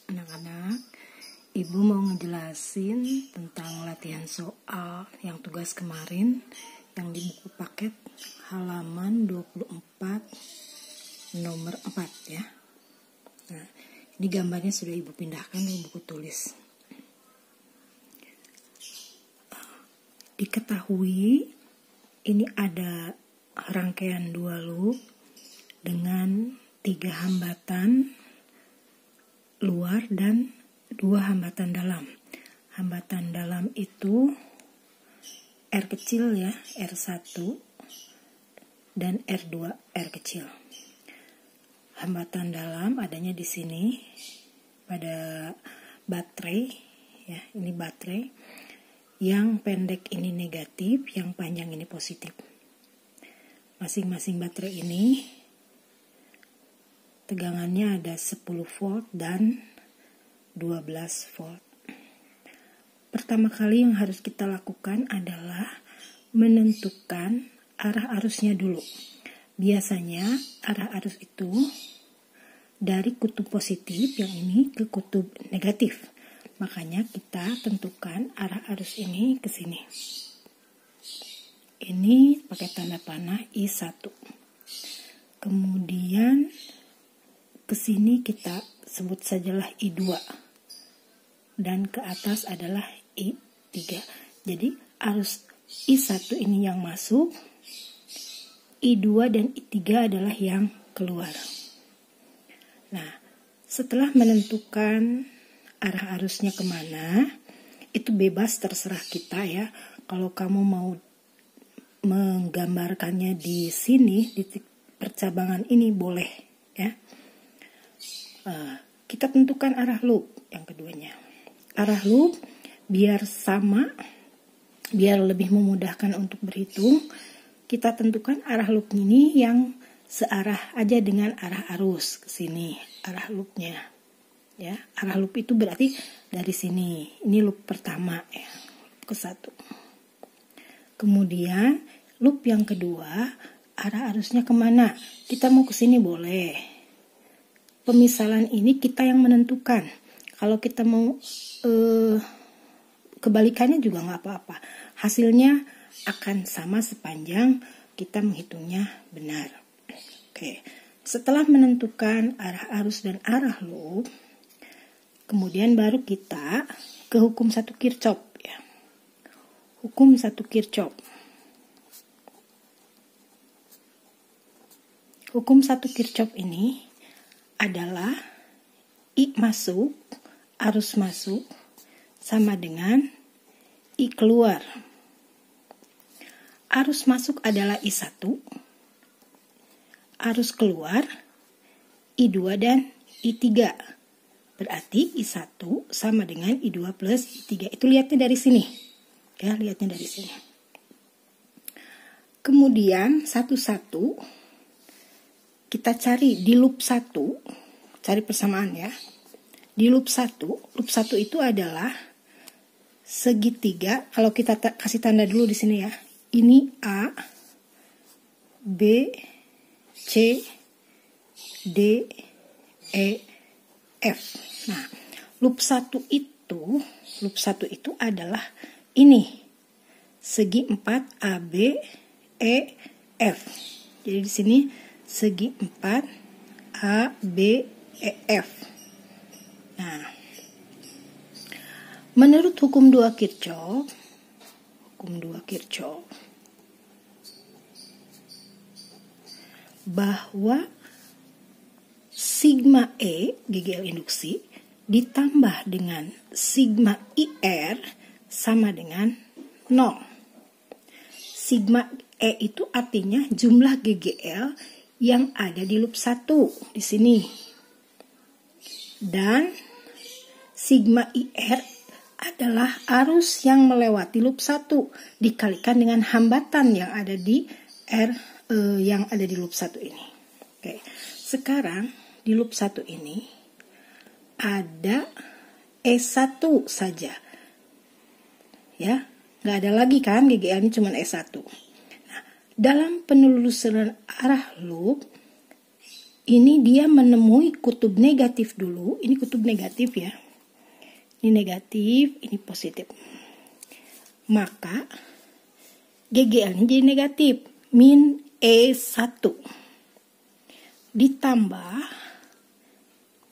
Anak-anak, Ibu mau ngejelasin tentang latihan soal yang tugas kemarin yang di buku paket halaman 24 nomor 4 ya. Nah, ini gambarnya sudah Ibu pindahkan ke buku tulis. Diketahui ini ada rangkaian 2 loop dengan 3 hambatan luar dan 2 hambatan dalam. Hambatan dalam itu R kecil ya, R1 dan R2, R kecil. Hambatan dalam adanya di sini pada baterai ya, ini baterai. Yang pendek ini negatif, yang panjang ini positif. Masing-masing baterai ini tegangannya ada 10 volt dan 12 volt. Pertama kali yang harus kita lakukan adalah menentukan arah arusnya dulu. Biasanya arah arus itu dari kutub positif yang ini ke kutub negatif. Makanya kita tentukan arah arus ini ke sini. Ini pakai tanda panah I1. Kemudian ke sini kita sebut sajalah I2 dan ke atas adalah I3. Jadi arus I1 ini yang masuk, I2 dan I3 adalah yang keluar. Nah, setelah menentukan arah arusnya kemana, itu bebas terserah kita ya. Kalau kamu mau menggambarkannya di sini, di percabangan ini boleh ya. Kita tentukan arah loop yang keduanya. Arah loop biar sama, biar lebih memudahkan untuk berhitung, kita tentukan arah loop ini yang searah aja dengan arah arus ke sini, arah loopnya. Ya, arah loop itu berarti dari sini. Ini loop pertama ya, ke 1. Kemudian loop yang kedua, arah arusnya kemana? Kita mau ke sini boleh. Pemisalan ini kita yang menentukan. Kalau kita mau kebalikannya juga nggak apa-apa. Hasilnya akan sama sepanjang kita menghitungnya benar. Oke. Setelah menentukan arah arus dan arah loop, kemudian baru kita ke hukum 1 Kirchhoff ya. Hukum 1 Kirchhoff. Hukum 1 Kirchhoff ini adalah I masuk, arus masuk sama dengan I keluar. Arus masuk adalah I1, arus keluar I2 dan I3. Berarti I1 sama dengan I2 plus I3. Itu lihatnya dari sini. Ya, lihatnya dari sini. Kemudian satu-satu kita cari di loop 1, cari persamaan ya. Di loop 1 itu adalah segitiga. Kalau kita kasih tanda dulu di sini ya. Ini A, B, C, D, E, F. Nah, loop 1 itu adalah ini. Segi 4 A, B, E, F. Jadi di sini segi 4 A, B, E, F. Nah, menurut hukum 2 Kirchhoff, bahwa sigma E, GGL induksi, ditambah dengan sigma IR sama dengan 0. Sigma E itu artinya jumlah GGL yang ada di loop 1 di sini. Dan sigma IR adalah arus yang melewati loop 1 dikalikan dengan hambatan yang ada di yang ada di loop 1 ini. Oke. Sekarang di loop 1 ini ada E1 saja. Ya, nggak ada lagi kan GGL ini cuma E1. Dalam penelusuran arah loop, ini dia menemui kutub negatif dulu. Ini kutub negatif ya. Ini negatif, ini positif. Maka GGL ini jadi negatif. Min E1. Ditambah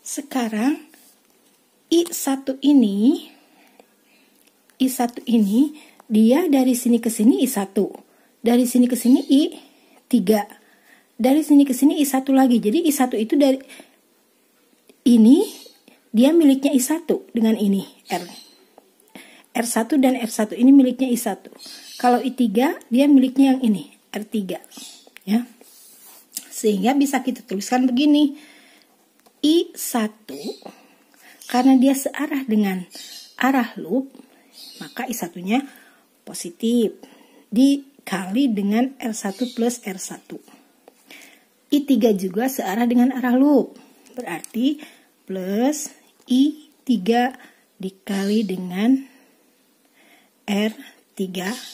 sekarang I1 ini dia dari sini ke sini I1. Dari sini ke sini I3. Dari sini ke sini I1 lagi. Jadi I1 itu dari ini dia miliknya I1 dengan ini R1 dan R1 ini miliknya I1. Kalau I3 dia miliknya yang ini R3 ya. Sehingga bisa kita tuliskan begini. I1 karena dia searah dengan arah loop, maka I1-nya positif dikali dengan R1 plus R1. I3 juga searah dengan arah loop, berarti plus I3 dikali dengan R3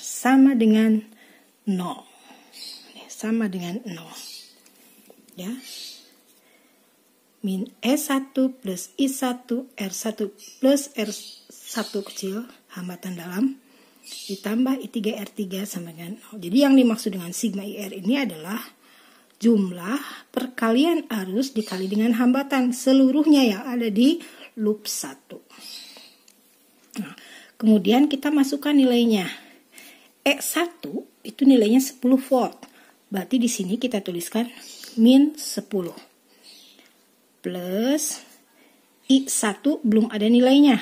sama dengan 0. Sama dengan 0. Ya, min E1 plus I1 R1 plus R1 kecil hambatan dalam ditambah I3 R3 sama dengan 0. Jadi yang dimaksud dengan sigma IR ini adalah jumlah perkalian arus dikali dengan hambatan seluruhnya yang ada di loop 1. Nah, kemudian kita masukkan nilainya. E1 itu nilainya 10 volt. Berarti di sini kita tuliskan min 10 plus I1 belum ada nilainya.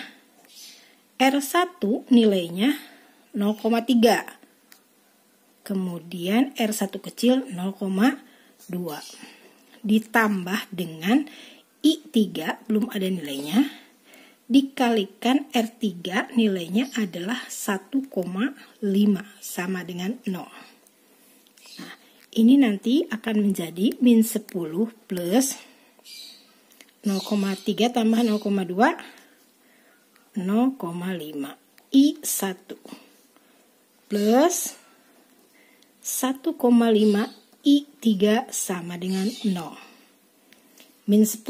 R1 nilainya 0,3. Kemudian R1 kecil 0,2. Ditambah dengan I3 belum ada nilainya. Dikalikan R3 nilainya adalah 1,5 sama dengan 0. Ini nanti akan menjadi min 10 plus 0,3 tambah 0,2 0,5 I1 plus 1,5 I3 sama dengan 0. Min 10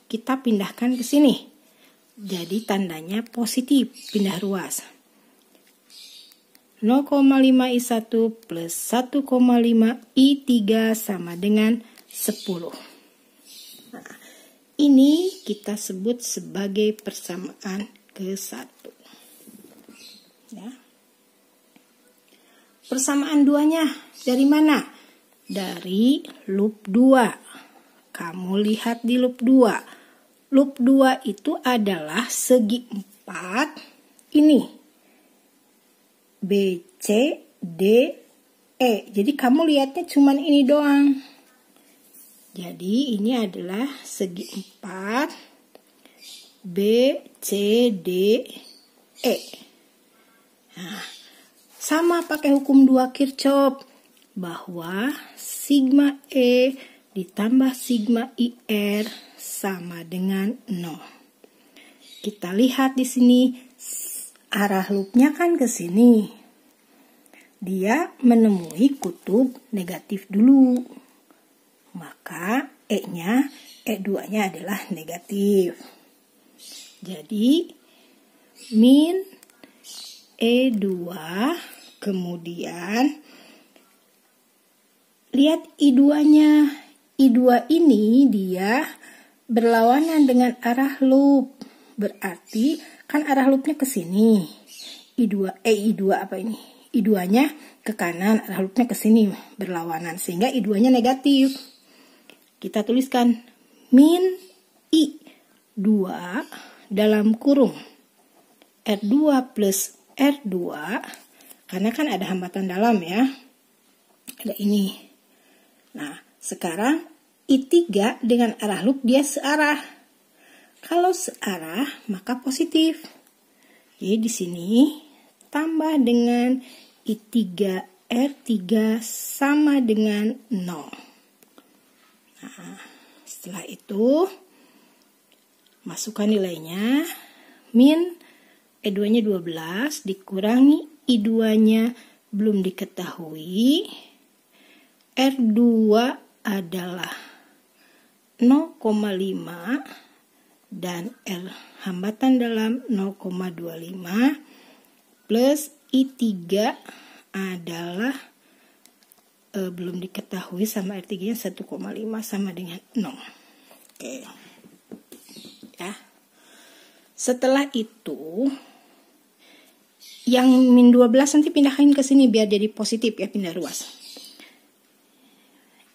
kita pindahkan ke sini. Jadi tandanya positif, pindah ruas. 0,5 I1 plus 1,5 I3 sama dengan 10. Nah, ini kita sebut sebagai persamaan ke-1. Ya. Persamaan duanya dari mana? Dari loop 2. Kamu lihat di loop 2. Loop 2 itu adalah segi 4 ini. B, C, D, E. Jadi kamu lihatnya cuman ini doang. Jadi ini adalah segi 4 B, C, D, E. Nah, sama pakai hukum 2 Kirchhoff bahwa sigma E ditambah sigma IR sama dengan 0. Kita lihat di sini. Arah loopnya kan ke sini. Dia menemui kutub negatif dulu. Maka E-nya, E2-nya adalah negatif. Jadi, min E2, kemudian lihat I2-nya. I2 ini dia berlawanan dengan arah loop. Berarti kan arah loopnya ke sini. I2 apa ini? I2-nya ke kanan, arah loopnya ke sini berlawanan sehingga I2-nya negatif. Kita tuliskan min I2 dalam kurung R2 plus R2 karena kan ada hambatan dalam ya. Ada ini. Nah, sekarang I3 dengan arah loop dia searah. Kalau searah maka positif. Jadi di sini tambah dengan I3 R3 sama dengan 0. Nah, setelah itu masukkan nilainya. Min E2-nya 12 dikurangi I2-nya belum diketahui. R2 adalah 0,5 dan R hambatan dalam 0,25 plus I3 adalah belum diketahui sama R3 nya 1,5 sama dengan 0. Oke. Ya. Setelah itu yang min 12 nanti pindahin ke sini biar jadi positif ya, pindah ruas.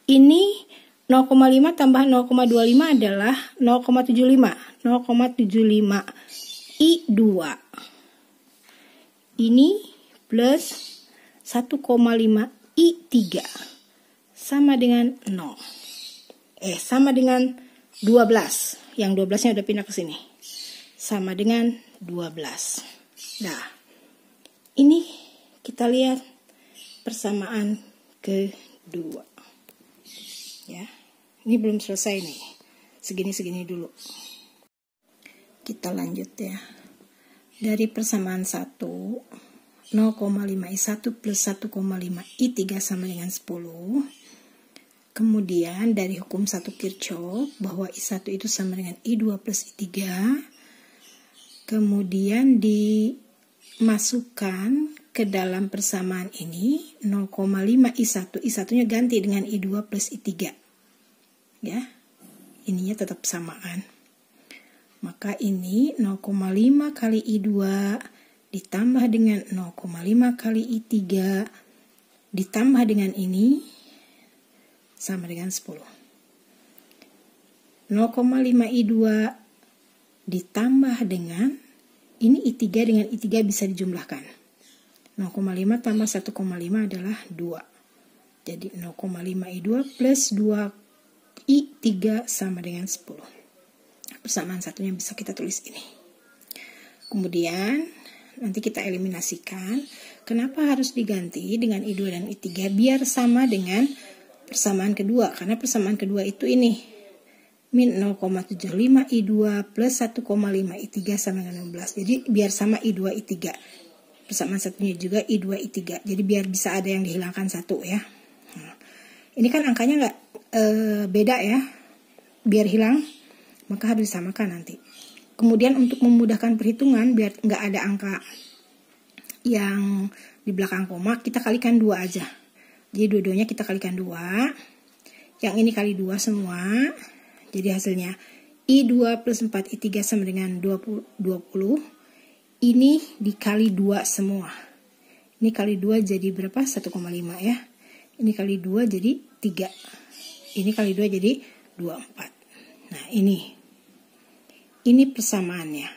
Ini 0,5 tambah 0,25 adalah 0,75. 0,75 I2. Ini plus 1,5 I3 sama dengan 0. Sama dengan 12. Yang 12-nya udah pindah ke sini. Sama dengan 12. Nah, ini kita lihat persamaan kedua. Ya. Ini belum selesai nih. Segini-segini dulu. Kita lanjut ya. Dari persamaan 1, 0,5 I1 plus 1,5 I3 sama dengan 10. Kemudian dari hukum 1 Kirchhoff bahwa I1 itu sama dengan I2 plus I3. Kemudian dimasukkan ke dalam persamaan ini 0,5 I1. I1-nya ganti dengan I2 plus I3. Ya. Ininya tetap samaan. Maka ini 0,5 kali I2 ditambah dengan 0,5 kali I3 ditambah dengan ini sama dengan 10. 0,5 I2 ditambah dengan ini I3 dengan I3 bisa dijumlahkan. 0,5 tambah 1,5 adalah 2. Jadi 0,5 I2 plus 2 I3 sama dengan 10. Persamaan satunya bisa kita tulis ini. Kemudian nanti kita eliminasikan. Kenapa harus diganti dengan I2 dan I3? Biar sama dengan persamaan kedua. Karena persamaan kedua itu ini. Min 0,75 I2 plus 1,5 I3 sama dengan 16. Jadi biar sama I2, I3. Persamaan satunya juga I2, I3. Jadi biar bisa ada yang dihilangkan satu ya. Nah, ini kan angkanya nggak beda ya. Biar hilang, maka harus disamakan nanti. Kemudian untuk memudahkan perhitungan biar nggak ada angka yang di belakang koma, kita kalikan 2 aja. Jadi dua-duanya kita kalikan 2. Yang ini kali 2 semua. Jadi hasilnya I2 plus 4 I3 sama dengan 20. Ini dikali 2 semua. Ini kali 2 jadi berapa? 1,5 ya. Ini kali 2 jadi 3. Ini kali 2 jadi 24. Nah ini persamaannya.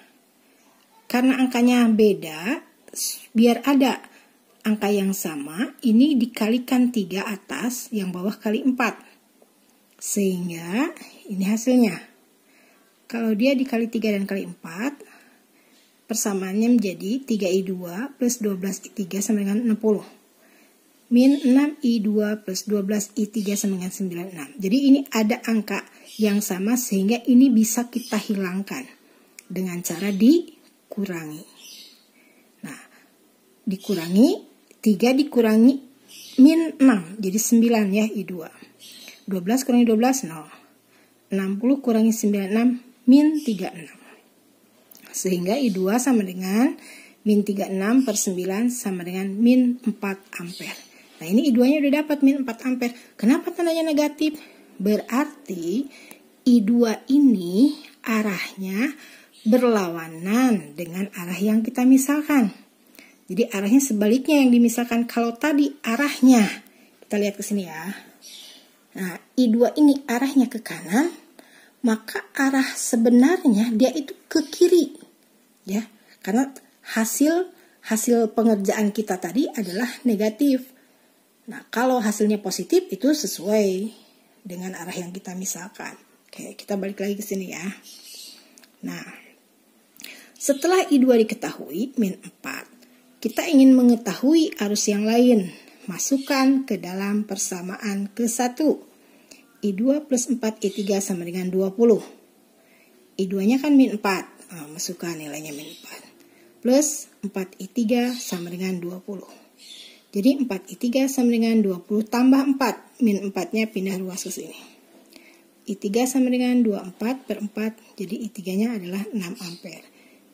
Karena angkanya beda, biar ada angka yang sama, ini dikalikan 3 atas, yang bawah kali 4. Sehingga ini hasilnya. Kalau dia dikali 3 dan kali 4, persamaannya menjadi 3I2 plus 12I3 sama dengan 60. Min 6I2 plus 12I3 sama dengan 96. Jadi ini ada angka yang sama sehingga ini bisa kita hilangkan dengan cara dikurangi. Nah, dikurangi 3 dikurangi min 6 jadi 9 ya I2. 12 kurangi 12 0. 60 kurangi 96 min 36. Sehingga I2 sama dengan min 36 per 9 sama dengan min 4 ampere. Nah ini I2 nya udah dapat min 4 ampere. Kenapa tandanya negatif? Berarti I2 ini arahnya berlawanan dengan arah yang kita misalkan. Jadi arahnya sebaliknya yang dimisalkan. Kalau tadi arahnya, kita lihat ke sini ya. Nah I2 ini arahnya ke kanan, maka arah sebenarnya dia itu ke kiri. Ya, karena hasil pengerjaan kita tadi adalah negatif. Nah, kalau hasilnya positif itu sesuai dengan arah yang kita misalkan. Oke, kita balik lagi ke sini ya. Nah, setelah I2 diketahui, min 4, kita ingin mengetahui arus yang lain. Masukkan ke dalam persamaan ke-1. I2 plus 4, I3 sama dengan 20. I2-nya kan min 4. Nah, masukkan nilainya min 4. Plus 4I3 sama dengan 20. Jadi 4I3 sama dengan 20 tambah 4. Min 4-nya pindah ruas ke sini. I3 sama dengan 24 per 4, jadi I3-nya adalah 6 ampere.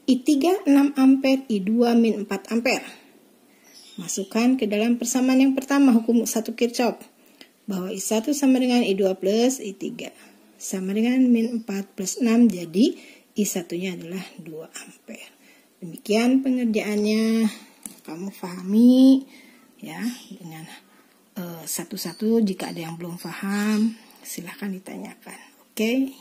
I3 6 ampere, I2 min 4 ampere. Masukkan ke dalam persamaan yang pertama, hukum 1 Kirchhoff, bahwa I1 sama dengan I2 plus I3, sama dengan min 4 plus 6, jadi I1-nya adalah 2 ampere. Demikian pengerjaannya, kamu pahami ya dengan satu-satu. Jika ada yang belum paham, silahkan ditanyakan. Oke.